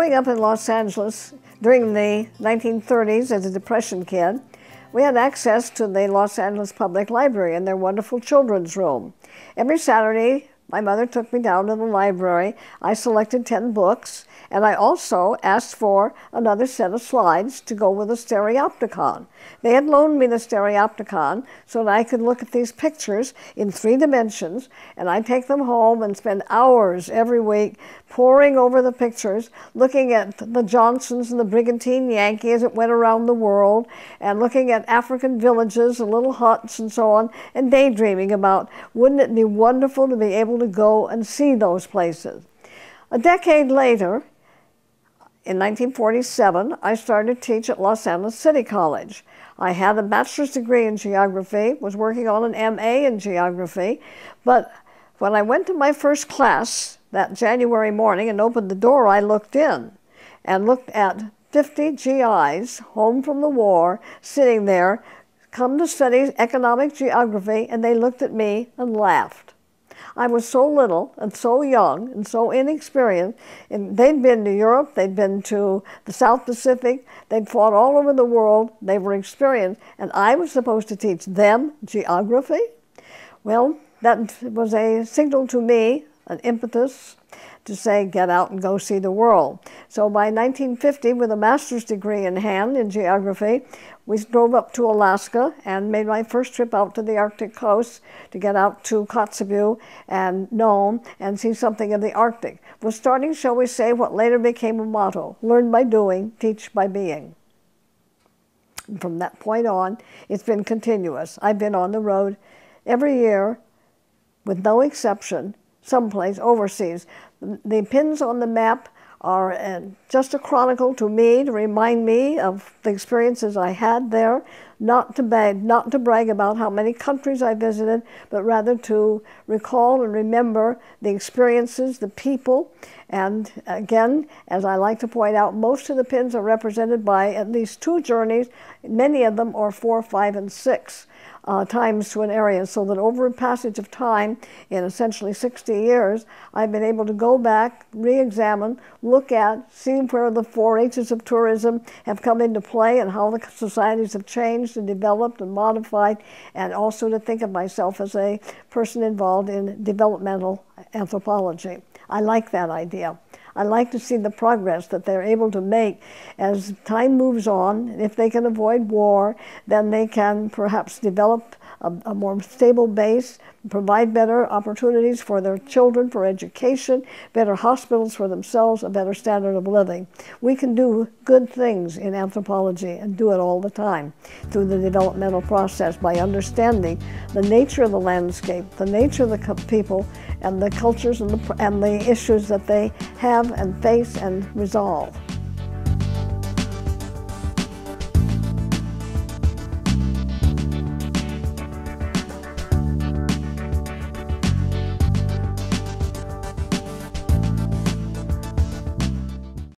Growing up in Los Angeles during the 1930s as a Depression kid, we had access to the Los Angeles Public Library and their wonderful children's room. Every Saturday, my mother took me down to the library. I selected 10 books, and I also asked for another set of slides to go with the stereopticon. They had loaned me the stereopticon so that I could look at these pictures in 3 dimensions, and I'd take them home and spend hours every week poring over the pictures, looking at the Johnsons and the Brigantine Yankee as it went around the world, and looking at African villages and little huts and so on, and daydreaming about, wouldn't it be wonderful to be able to go and see those places. A decade later, in 1947, I started to teach at Los Angeles City College. I had a bachelor's degree in geography, was working on an MA in geography, but when I went to my first class that January morning and opened the door, I looked in and looked at 50 GIs home from the war sitting there, come to study economic geography, and they looked at me and laughed. I was so little and so young and so inexperienced, and they'd been to Europe, they'd been to the South Pacific, they'd fought all over the world, they were experienced, and I was supposed to teach them geography? Well, that was a signal to me, an impetus to say, get out and go see the world. So by 1950, with a master's degree in hand in geography, we drove up to Alaska and made my first trip out to the Arctic coast to get out to Kotzebue and Nome and see something of the Arctic. We're starting, shall we say, what later became a motto, learn by doing, teach by being. And from that point on, it's been continuous. I've been on the road every year, with no exception, someplace overseas. The pins on the map are just a chronicle to me, to remind me of the experiences I had there, not to brag about how many countries I visited, but rather to recall and remember the experiences, the people. And again, as I like to point out, most of the pins are represented by at least 2 journeys. Many of them are 4, 5, and 6 times to an area, so that over a passage of time, in essentially 60 years, I've been able to go back, re-examine, look at, see where the 4 H's of tourism have come into play and how the societies have changed and developed and modified, and also to think of myself as a person involved in developmental anthropology. I like that idea. I like to see the progress that they're able to make as time moves on. If they can avoid war, then they can perhaps develop a more stable base, provide better opportunities for their children for education, better hospitals for themselves, a better standard of living. We can do good things in anthropology and do it all the time through the developmental process by understanding the nature of the landscape, the nature of the people, and the cultures and the issues that they have and face and resolve.